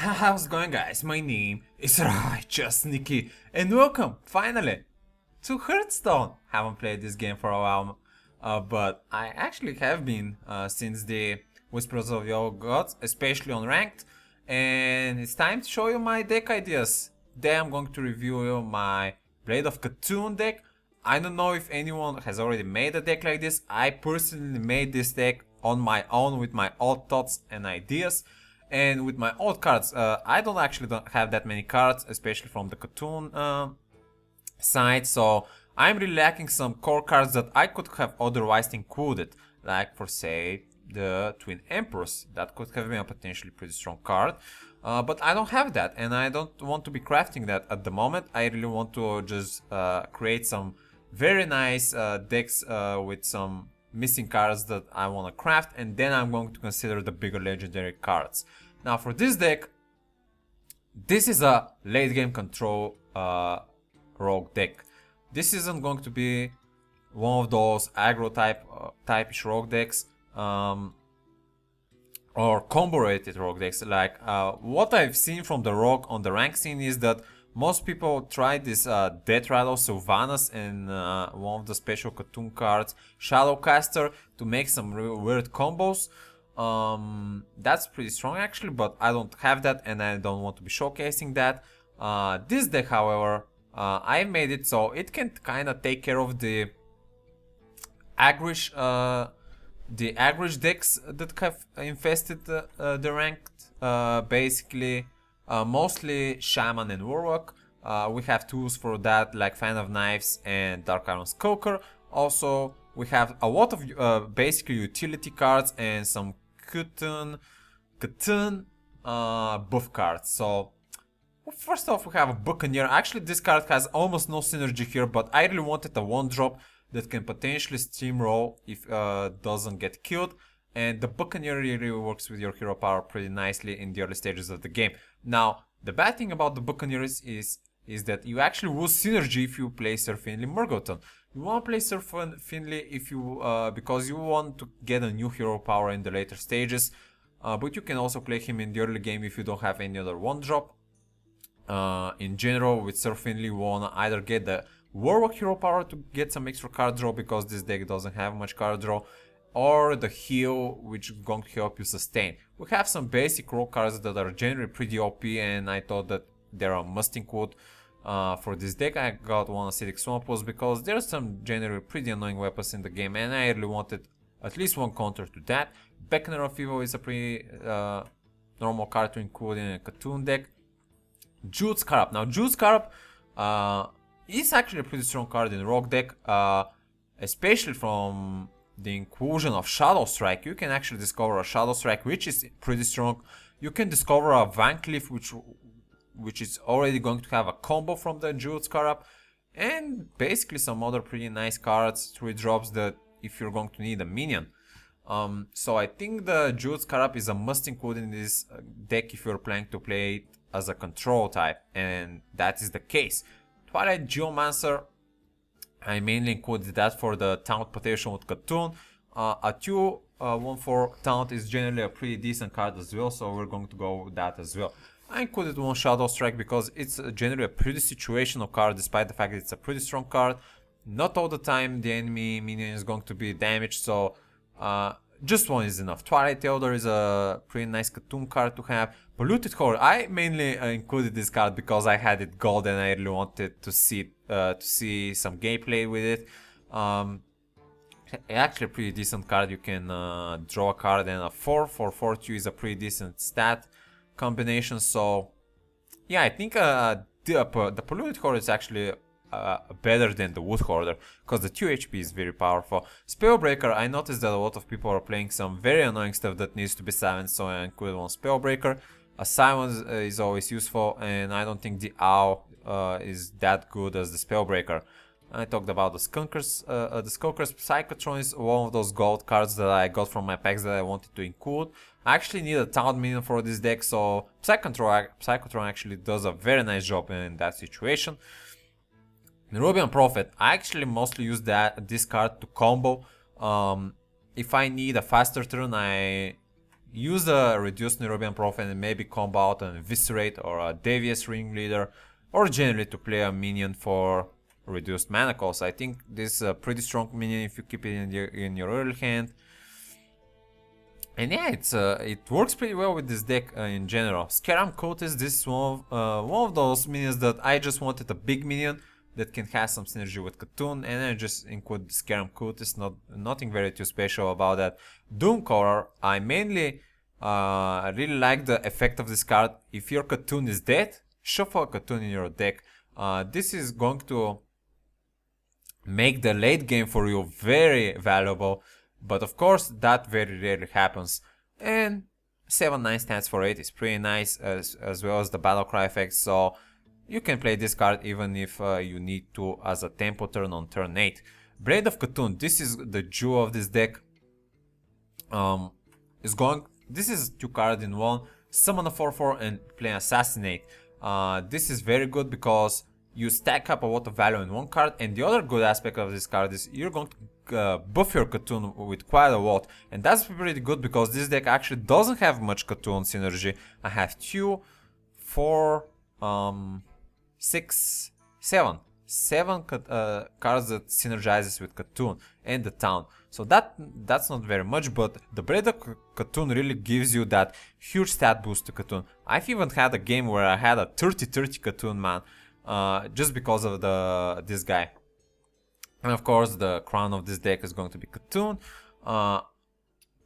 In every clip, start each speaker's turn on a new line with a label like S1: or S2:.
S1: How's it going, guys? My name is RighteousNicky and welcome, finally, to Hearthstone. Haven't played this game for a while, but I actually have been since the Whispers of Your Gods, especially on Ranked, and it's time to show you my deck ideas. Today I'm going to review you my Blade of Cthulhu deck. I don't know if anyone has already made a deck like this. I personally made this deck on my own with my old thoughts and ideas. And with my old cards, I don't have that many cards, especially from the Cthulhu side, so I'm really lacking some core cards that I could have otherwise included, like for say the Twin Emperors. That could have been a potentially pretty strong card, but I don't have that, and I don't want to be crafting that at the moment. I really want to just create some very nice decks with some missing cards that I want to craft, and then I'm going to consider the bigger legendary cards. Now for this deck, this is a late game control rogue deck. This isn't going to be one of those aggro type-ish rogue decks or combo rated rogue decks. Like what I've seen from the rogue on the rank scene is that most people try this Death Rattle Sylvanas and one of the special Cthulhu cards, Shadowcaster, to make some real weird combos. That's pretty strong actually, but I don't have that and I don't want to be showcasing that. This deck, however, I made it so it can kind of take care of the aggrish decks that have infested the ranked. Basically, mostly Shaman and Warlock. We have tools for that like Fan of Knives and Dark Iron Skulker. Also, we have a lot of basically utility cards and some Cthulhu buff cards. So first off, we have a Buccaneer. Actually, this card has almost no synergy here, but I really wanted a 1-drop that can potentially steamroll if doesn't get killed. And the Buccaneer really works with your hero power pretty nicely in the early stages of the game. Now, the bad thing about the Buccaneers is that you actually lose synergy if you play Sir Finley Murgoton. You want to play Sir Finley if you because you want to get a new hero power in the later stages, but you can also play him in the early game if you don't have any other 1-drop. In general, with Sir Finley, you want to either get the Warlock hero power to get some extra card draw because this deck doesn't have much card draw, or the heal, which is going to help you sustain. We have some basic rogue cards that are generally pretty OP, and I thought that they're a must include for this deck. I got one Acidic Swampos because there's some generally pretty annoying weapons in the game, and I really wanted at least one counter to that. Beckoner of Evil is a pretty normal card to include in a Cthulhu deck. Jeweled Scarab. Now, Jeweled Scarab is actually a pretty strong card in rogue deck, especially from the inclusion of Shadow Strike. You can actually discover a Shadow Strike, which is pretty strong. You can discover a Van Cleef, which is already going to have a combo from the Jeweled Scarab, and basically some other pretty nice cards, 3-drops that if you're going to need a minion. So I think the Jeweled Scarab is a must include in this deck if you're planning to play it as a control type, and that is the case. Twilight Geomancer, I mainly included that for the taunt potential with Cthulhu. A 2/1/4 taunt is generally a pretty decent card as well, so we're going to go with that as well. I included one Shadow Strike because it's generally a pretty situational card, despite the fact that it's a pretty strong card. Not all the time the enemy minion is going to be damaged, so just one is enough. Twilight Elder is a pretty nice Cthulhu card to have. Polluted Core, I mainly included this card because I had it gold and I really wanted to see some gameplay with it. Actually a pretty decent card. You can draw a card, and a 4/4/4/2 is a pretty decent stat combination. So yeah, I think the Polluted Core is actually better than the Wood Hoarder because the 2 HP is very powerful. Spellbreaker, I noticed that a lot of people are playing some very annoying stuff that needs to be silenced, so I included one Spellbreaker. A silence is always useful, and I don't think the Owl is that good as the Spellbreaker. I talked about the Skunkers. The Skunkers Psychotron is one of those gold cards that I got from my packs that I wanted to include. I actually need a taunt minion for this deck, so Psychotron actually does a very nice job in that situation. Nerubian Prophet, I actually mostly use this card to combo. If I need a faster turn, I use a reduced Neurobian Prophet and maybe combo out an Eviscerate or a Devious Ringleader, or generally to play a minion for reduced mana cost. I think this is a pretty strong minion if you keep it in your early hand. And yeah, it works pretty well with this deck in general. Scaram Cultist, this is one of those minions that I just wanted a big minion that can have some synergy with Khotun, and I just include Scaram Cultist, nothing very too special about that. Doomcaller, I mainly really like the effect of this card. If your Khotun is dead, shuffle a Khotun in your deck. This is going to make the late game for you very valuable, but of course that very rarely happens. And 7-9 stats for 8 is pretty nice, as well as the battle cry effect, so you can play this card even if you need to as a tempo turn on turn 8. Blade of Khotun, this is the jewel of this deck. This is 2 cards in 1, summon a 4/4 and play Assassinate. This is very good because you stack up a lot of value in one card, and the other good aspect of this card is you're going to buff your Khotun with quite a lot, and that's pretty good because this deck actually doesn't have much Khotun synergy. I have 2, 4, 6, 7 cards that synergizes with Khotun and the town, so that's not very much, but the Blade of Khotun really gives you that huge stat boost to Khotun. I've even had a game where I had a 30-30 Khotun, man, just because of this guy. And of course the crown of this deck is going to be Khotun.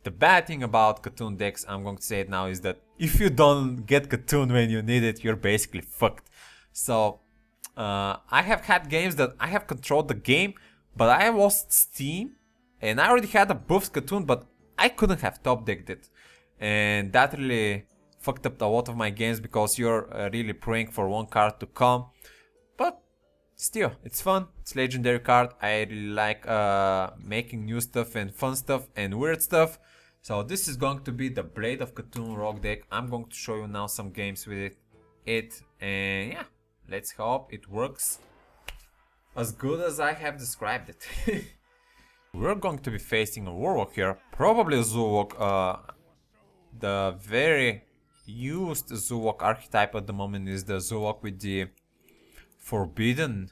S1: The bad thing about Khotun decks, I'm going to say it now, is that if you don't get Khotun when you need it, you're basically fucked. So I have had games that I have controlled the game, but I lost steam, and I already had a buffed Khotun, but I couldn't have top decked it, and that really fucked up a lot of my games because you're really praying for one card to come. But still, it's fun, it's legendary card. I really like making new stuff and fun stuff and weird stuff. So this is going to be the Blade of Khotun rogue deck. I'm going to show you now some games with it, and yeah, let's hope it works as good as I have described it. We're going to be facing a warlock here, probably a Zulwok, the very used Zulwok archetype at the moment is the Zulwok with the forbidden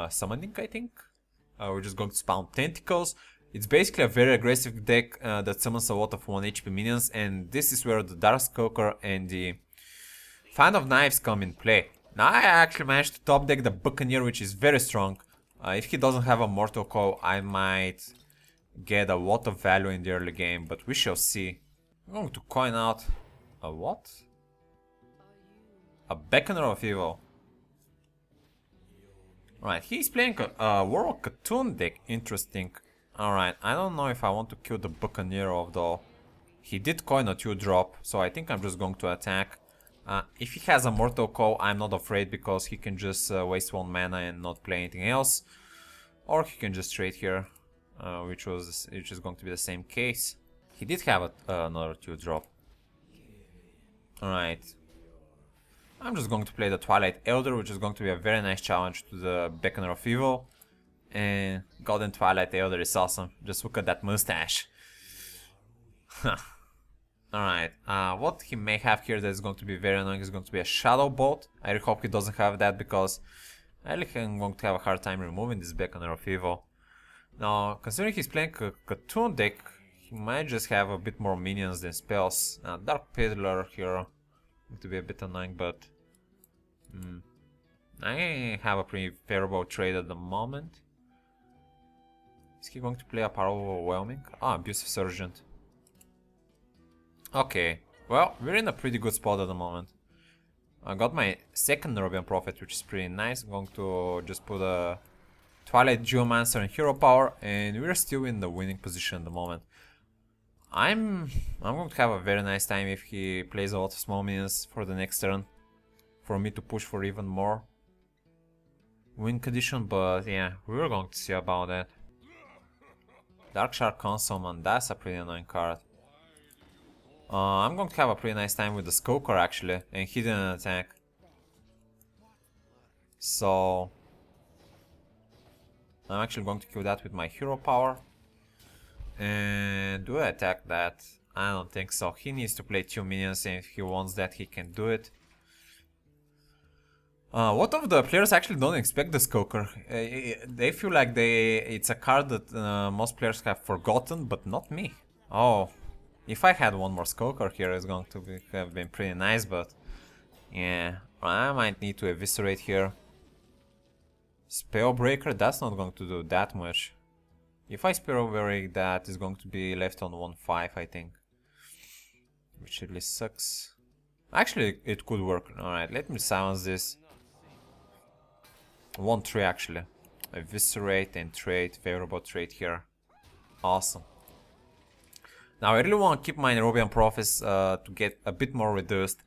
S1: summoning, I think. We're just going to spawn tentacles. It's basically a very aggressive deck that summons a lot of 1 HP minions, and this is where the Darkskulker and the Fan of Knives come in play. Now I actually managed to top deck the Buccaneer, which is very strong. If he doesn't have a Mortal Coil, I might get a lot of value in the early game, but we shall see. I'm going to coin out a what? A Beckoner of Evil. Right, he's playing a Warlock Khotun deck, interesting. Alright, I don't know if I want to kill the Buccaneer off though. He did coin a 2-drop, so I think I'm just going to attack. If he has a Mortal Coil, I'm not afraid because he can just waste 1 mana and not play anything else. Or he can just trade here, which is going to be the same case. He did have another 2-drop. Alright. I'm just going to play the Twilight Elder, which is going to be a very nice challenge to the Beckoner of Evil. And Golden Twilight Elder is awesome. Just look at that mustache. Alright, what he may have here that is going to be very annoying is going to be a Shadow Bolt. I really hope he doesn't have that because I really am going to have a hard time removing this Beckoner of Evil. Now, considering he's playing a Khotun deck, he might just have a bit more minions than spells. Dark Peddler here going to be a bit annoying, but I have a pretty favorable trade at the moment. Is he going to play a Power Overwhelming? Abusive Sergeant. Okay, well, we're in a pretty good spot at the moment. I got my second Neurobian Prophet, which is pretty nice. I'm going to just put a Twilight Geomancer and Hero Power, and we're still in the winning position at the moment. I'm going to have a very nice time if he plays a lot of small minions for the next turn, for me to push for even more win condition, but yeah, we're going to see about that. Dark Shark Consulman, that's a pretty annoying card. I'm going to have a pretty nice time with the Skulker actually, and he didn't attack. So I'm actually going to kill that with my Hero Power. And do I attack that? I don't think so. He needs to play 2 minions, and if he wants that, he can do it. What of the players actually don't expect the Skoker? They feel like it's a card that most players have forgotten, but not me. Oh, if I had one more Skoker here, it's going to have been pretty nice, but yeah, I might need to eviscerate here. Spellbreaker, that's not going to do that much. If I Spellbreak that, is going to be left on 1-5, I think. Which really sucks. Actually, it could work. Alright, let me silence this. 1-3 actually. Eviscerate and trade, favorable trade here. Awesome. Now I really want to keep my Nerubian Prophets to get a bit more reduced.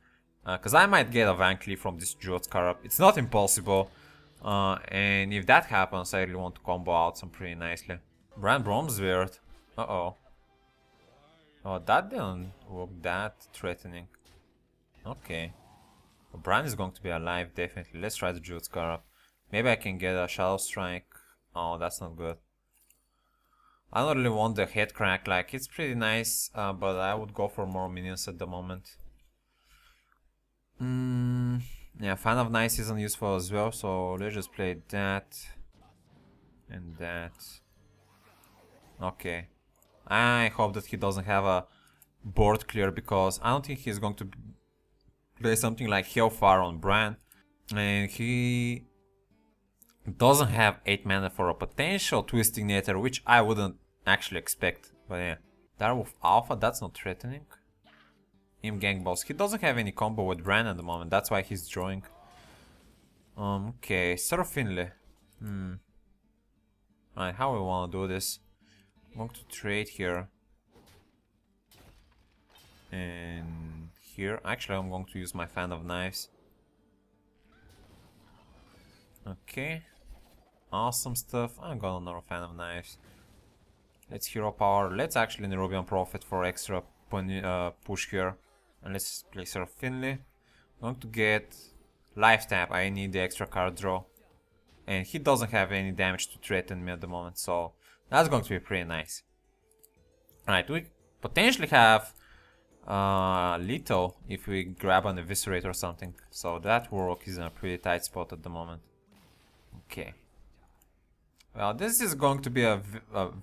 S1: Because I might get a Van Cleef from this Jeweled Scarab. It's not impossible. And if that happens, I really want to combo out some pretty nicely. Brand Brom's weird. Uh-oh. Oh, that didn't look that threatening. Okay. Well, Bran is going to be alive, definitely. Let's try the Jeweled Scarab. Maybe I can get a Shadow Strike. Oh, that's not good. I don't really want the head crack, like, it's pretty nice, but I would go for more minions at the moment. Yeah, Fan of Nice isn't useful as well, so let's just play that. And that. Okay. I hope that he doesn't have a board clear, because I don't think he's going to play something like Hellfire on Bran. And he doesn't have 8 mana for a potential Twisting Nether, which I wouldn't actually expect. But yeah. Direwolf Alpha, that's not threatening. Imp Gang Boss. He doesn't have any combo with Bran at the moment, that's why he's drawing. Okay, Sir Finley. Alright, how we want to do this? I'm going to trade here. And here. Actually, I'm going to use my Fan of Knives. Okay. Awesome stuff. I'm got another Fan of Knives. Let's Hero Power. Let's actually Nerubian Prophet for extra push here. And let's play Sir Finley. I'm going to get Life Tap. I need the extra card draw. And he doesn't have any damage to threaten me at the moment, so that's going to be pretty nice. Alright, we potentially have lethal if we grab an Eviscerate or something. So that Warlock is in a pretty tight spot at the moment. Okay. Well, this is going to be a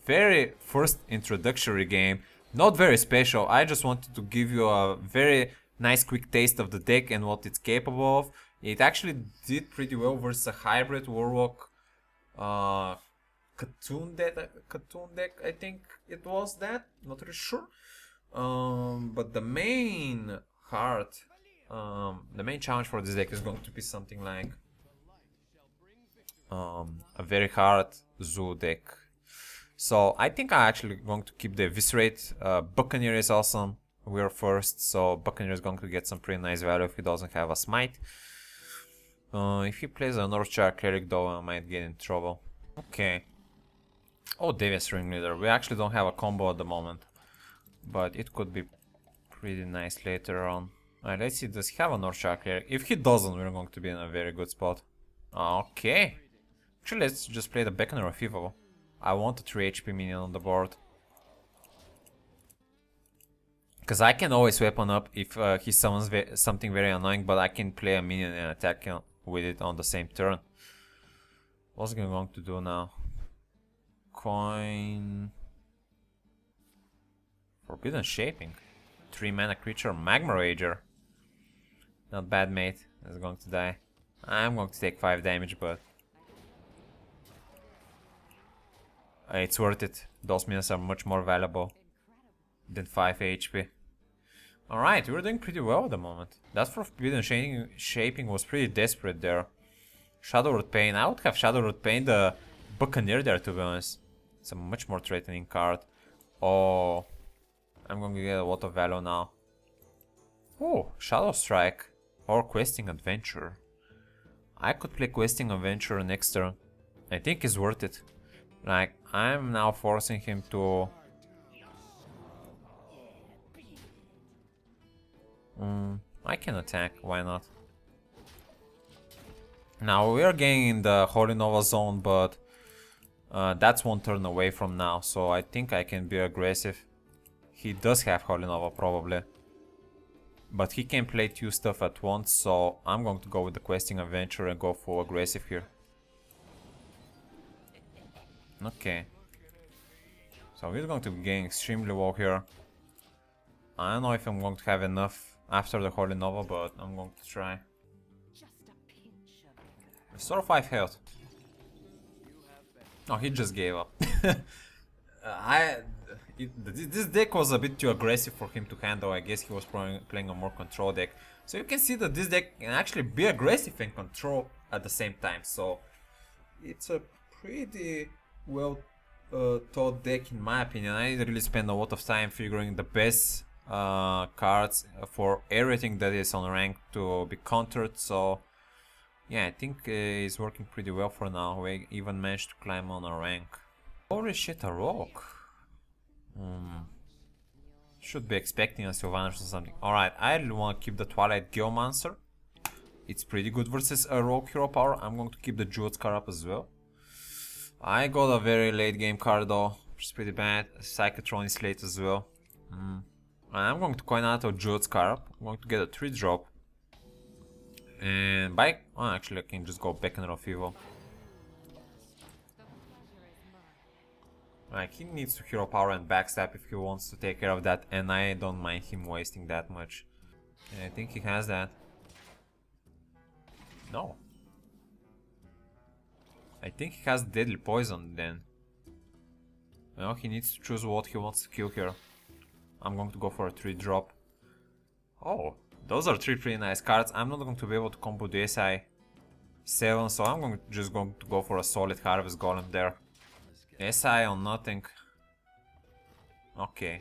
S1: very first introductory game. Not very special, I just wanted to give you a very nice quick taste of the deck and what it's capable of. It actually did pretty well versus a hybrid Warlock cartoon deck, I think it was that, not really sure. But the main challenge for this deck is going to be something like a very hard Zoo deck. So I think I'm actually going to keep the Eviscerate. Buccaneer is awesome. We're first, so Buccaneer is going to get some pretty nice value if he doesn't have a Smite. If he plays a Northshire Cleric though, I might get in trouble. Okay. Oh, Devious Ringleader. We actually don't have a combo at the moment, but it could be pretty nice later on. Alright, let's see, does he have a Northshire Cleric? If he doesn't, we're going to be in a very good spot. Okay. Actually, let's just play the Beckoner of Evil. I want a 3 HP minion on the board. Because I can always weapon up if he summons something very annoying, but I can play a minion and attack with it on the same turn. What's he going to do now? Coin... Forbidden Shaping. 3 mana creature, Magma Rager. Not bad, mate. He's going to die. I'm going to take 5 damage, but... it's worth it. Those minions are much more valuable than 5 HP. Alright, we're doing pretty well at the moment. That Forbidden Shaping was pretty desperate there. Shadowroot Pain. I would have Shadowroot Pain the Buccaneer there, to be honest. It's a much more threatening card. Oh, I'm going to get a lot of value now. Oh, Shadow Strike or Questing Adventure. I could play Questing Adventure next turn. I think it's worth it. Like, I'm now forcing him to... I can attack, why not? Now, we are getting in the Holy Nova zone, but that's 1 turn away from now, so I think I can be aggressive. He does have Holy Nova probably. But he can play two stuff at once, so I'm going to go with the questing adventure and go for aggressive here. Okay. So he's going to be getting extremely low here. I don't know if I'm going to have enough after the Holy Nova, but I'm going to try. Restore 5 health. Oh, he just gave up. This deck was a bit too aggressive for him to handle. I guess he was playing a more control deck. So you can see that this deck can actually be aggressive and control at the same time. So it's a pretty well thought deck in my opinion. I really spend a lot of time figuring the best cards for everything that is on rank to be countered. So yeah, I think it's working pretty well for now. We even managed to climb on a rank. Holy shit, a rock. Should be expecting a Sylvanus or something. Alright, I really want to keep the Twilight Geomancer. It's pretty good versus a rogue hero power. I'm going to keep the Jeweled Scar up as well. I got a very late game card though, which is pretty bad. Psychotron is late as well. I'm going to coin out of Jeweled Scar up. I'm going to get a 3-drop. And by... oh, actually I can just go Beckoner of Evil. Like, he needs to hero power and backstab if he wants to take care of that, and I don't mind him wasting that much. And I think he has that. No. I think he has Deadly Poison then. Well, he needs to choose what he wants to kill here. I'm going to go for a 3-drop. Oh, those are 3 pretty nice cards. I'm not going to be able to combo the SI 7, so I'm just going to go for a solid Harvest Golem there. SI on nothing. Okay.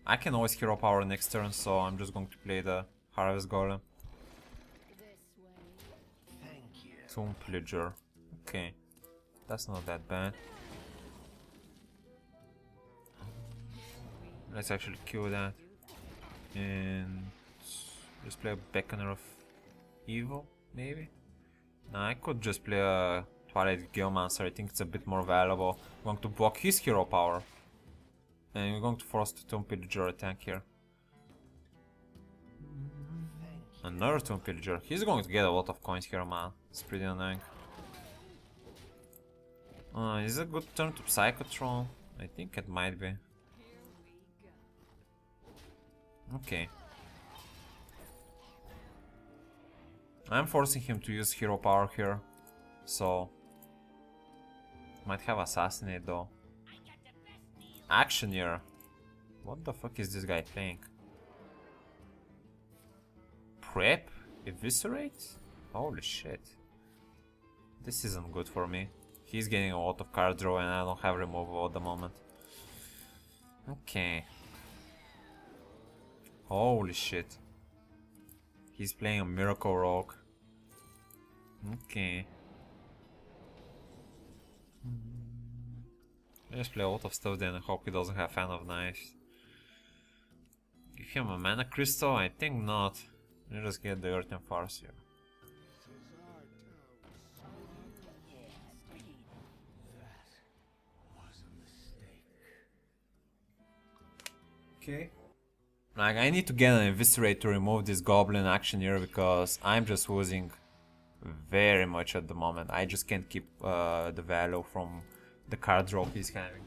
S1: I can always hero power next turn, so I'm just going to play the Harvest Golem. Tomb Pillager. Okay. That's not that bad. Let's actually kill that. And just play a Beckoner of Evil, maybe? No, I could just play a Twilight Geomancer. I think it's a bit more valuable. I'm going to block his hero power. And we're going to force the Tomb Pillager attack here. Another Tomb Pillager. He's going to get a lot of coins here, man. It's pretty annoying. Is it a good turn to Psychotron? I think it might be. Okay. I'm forcing him to use hero power here. So... might have Assassinate though. Actioneer. What the fuck is this guy playing? Prep? Eviscerate? Holy shit. This isn't good for me. He's getting a lot of card draw and I don't have removal at the moment. Okay. Holy shit. He's playing a Miracle Rogue. Okay. I just play a lot of stuff then and hope he doesn't have Fan of Knives. Give him a Mana Crystal? I think not. You just get the Earthen Farseer. Okay. Like, I need to get an Eviscerate to remove this Goblin action here because I'm just losing very much at the moment. I just can't keep the value from the card draw he's having.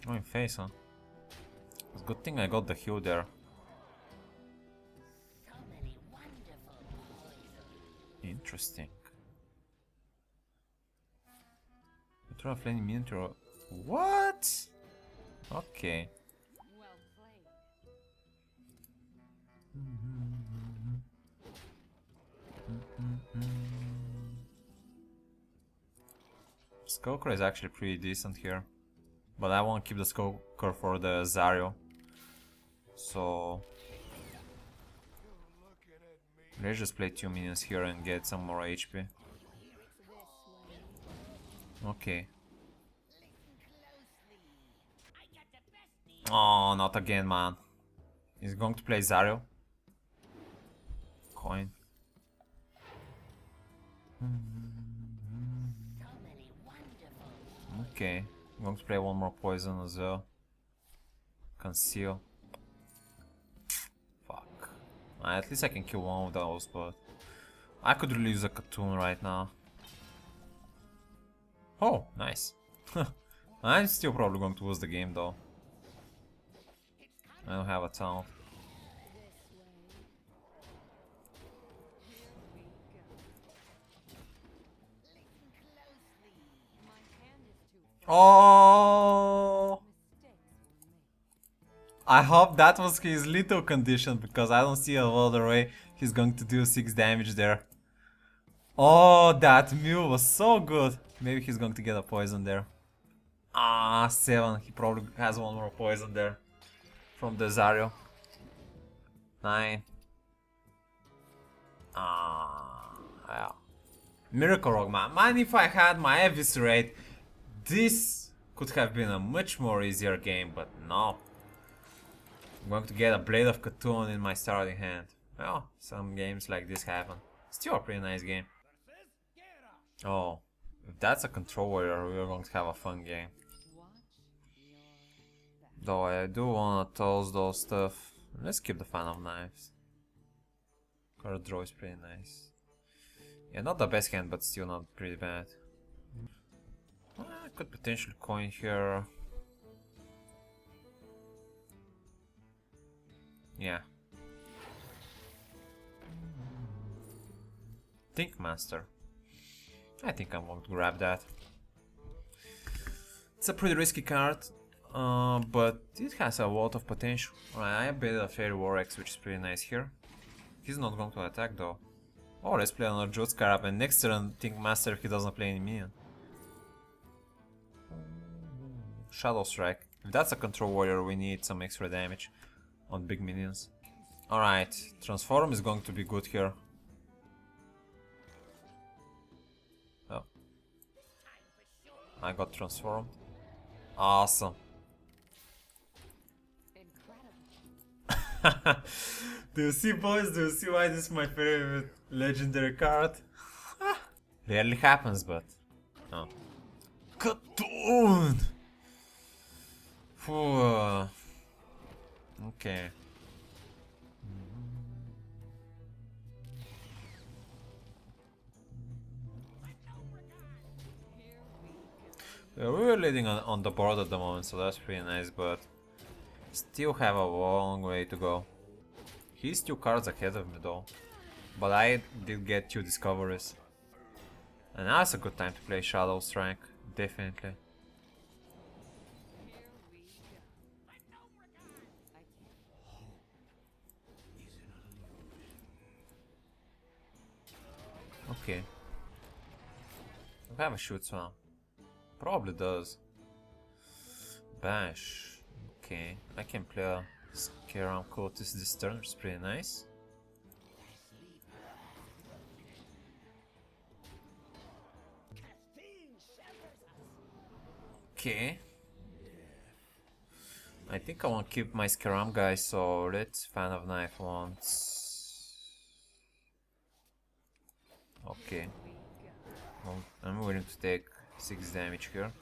S1: Oh, in face, huh? It's a good thing I got the heal there. Interesting. Return of Lane Miniature. What? Okay. Skullcrow is actually pretty decent here. But I want to keep the Skullcrow for the Zario. So... let's just play 2 minions here and get some more HP. Okay. Oh, not again, man. He's going to play Zario. Coin. Okay, I'm going to play one more poison as well. Conceal. Fuck. At least I can kill one of those, but I could really use a cartoon right now. Oh, nice. I'm still probably going to lose the game though. I don't have a taunt. Oh! I hope that was his little condition, because I don't see a other way he's going to do 6 damage there. Oh, that mule was so good. Maybe he's going to get a poison there. Ah, 7. He probably has one more poison there from the Zaryo. 9. Ah, yeah. Miracle Rock, man. If I had my Eviscerate, this could have been a much more easier game, but no. I'm going to get a Blade of Cthulhu in my starting hand. Well, some games like this happen. Still a pretty nice game. Oh, if that's a control warrior, we're going to have a fun game. Though I do wanna toss those stuff. Let's keep the Fan of Knives. Card draw is pretty nice. Yeah, not the best hand, but still not pretty bad. I could potentially coin here. Yeah. Think Master. I think I'm going to grab that. It's a pretty risky card, but it has a lot of potential. I bet a Fairy War Axe, which is pretty nice here. He's not going to attack though. Oh, let's play another Jute Scarab, and next turn Think Master if he doesn't play any minion. Shadow Strike. If that's a control warrior, we need some extra damage on big minions. Alright, Transform is going to be good here. Oh. I got transformed. Awesome. Do you see, boys? Do you see why this is my favorite legendary card? Rarely happens, but... Oh. Cartoon! Okay. We were leading on the board at the moment, so that's pretty nice, but still have a long way to go. He's 2 cards ahead of me though, but I did get 2 discoveries. And now it's a good time to play Shadow Strike, definitely. Okay. I have a shoot now. Probably does. Bash. Okay, I can play a Scaram Cultist this turn, which is pretty nice. Okay. I think I want to keep my Scaram guy, so let's Fan of Knife once. Okay. Well, I'm willing to take 6 damage here.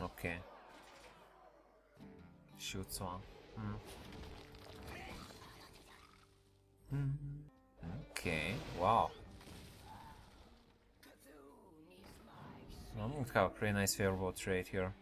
S1: Okay. Shoots one. Okay, wow. I'm going to have a pretty nice favorable trade here.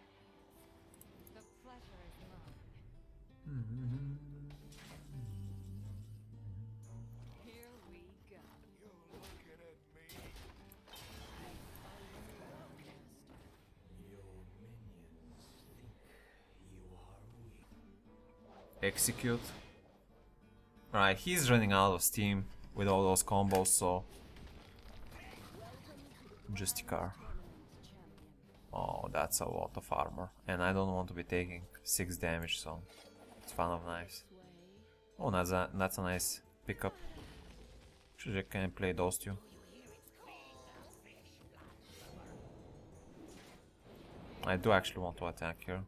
S1: Execute. Right, he's running out of steam with all those combos, so... Justicar. Oh, that's a lot of armor. And I don't want to be taking 6 damage, so... It's Fan of Knives. Oh, that's a nice pickup. Should I can play those 2. I do actually want to attack here.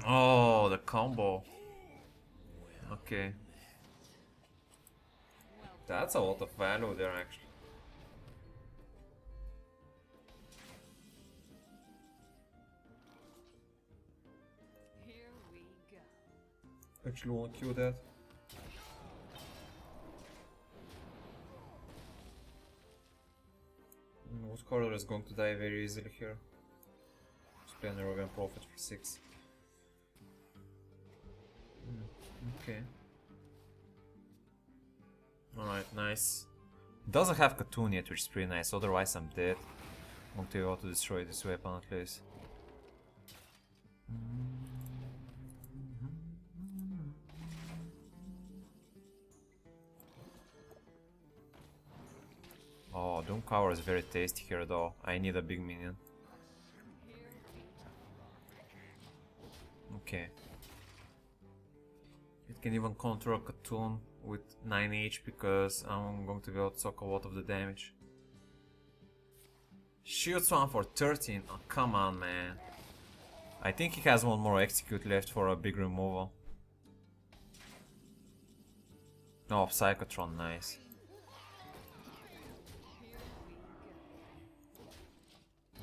S1: Oh, the combo. Okay. That's a lot of value there actually.
S2: Here we go.
S1: Actually won't kill that. Woodcutter is going to die very easily here. Just play an Arabian Prophet for 6. Okay. Alright, nice. Doesn't have Katoon yet, which is pretty nice, otherwise I'm dead. I'm going to be able to destroy this weapon at least. Oh, Doom Cower is very tasty here though. I need a big minion. Okay. It can even counter a Katoon with 9 HP because I'm going to be able to soak a lot of the damage. Shields one for 13. Oh, come on, man. I think he has one more execute left for a big removal. Oh, Psychotron, nice.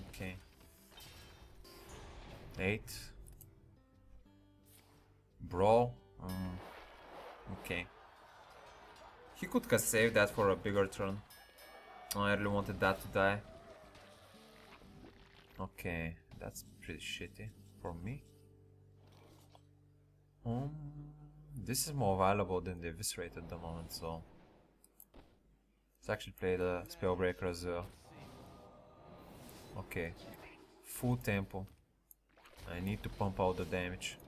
S1: Okay. 8. Bro. Okay. He could have saved that for a bigger turn. Oh, I really wanted that to die. Okay, that's pretty shitty for me. This is more valuable than the Eviscerate at the moment, so let's actually play the Spellbreaker as well. Okay, full tempo. I need to pump out the damage.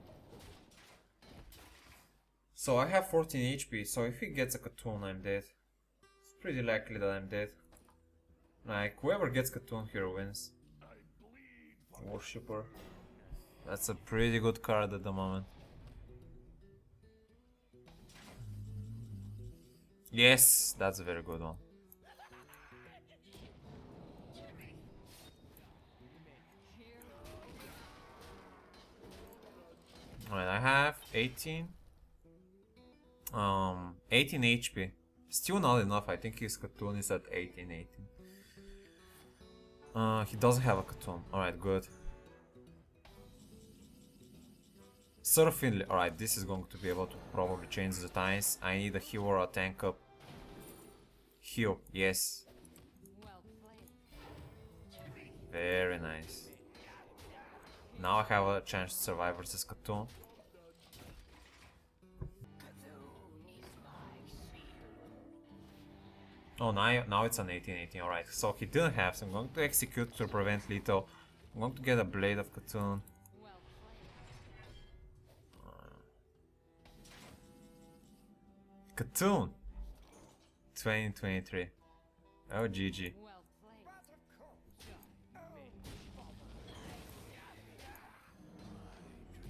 S1: So I have 14 HP, so if he gets a Katoon, I'm dead. It's pretty likely that I'm dead. Like, whoever gets Katoon here wins. Worshipper. That's a pretty good card at the moment. Yes, that's a very good one. Alright, I have 18 HP. Still not enough. I think his Katoon is at 18. He doesn't have a Katoon. Alright, good. Sir Finley. Alright, this is going to be able to probably change the times. I need a heal or a tank up. Heal, yes. Very nice. Now I have a chance to survive versus Katoon. Oh, now it's an 18. Alright, so he didn't have, so I'm going to execute to prevent lethal. I'm going to get a Blade of Katoon. Katoon 2023. Oh, GG.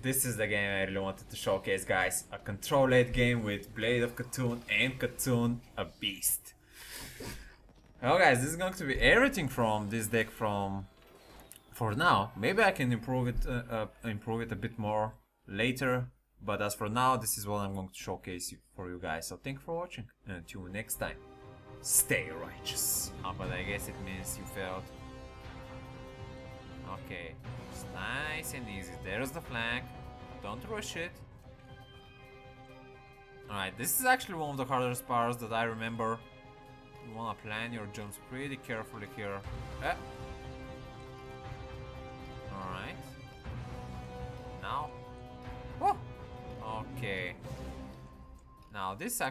S1: This is the game I really wanted to showcase, guys. A control late game with Blade of Katoon and Katoon, a beast. Well, guys, this is going to be everything from this deck for now. Maybe I can improve it a bit more later. But as for now, this is what I'm going to showcase for you guys. So thank you for watching, and until next time, stay righteous. But I guess it means you failed. Okay, it's nice and easy. There's the flank. Don't rush it. Alright, this is actually one of the hardest parts that I remember. You wanna plan your jumps pretty carefully here. Alright. Now. Whoa. Okay. Now this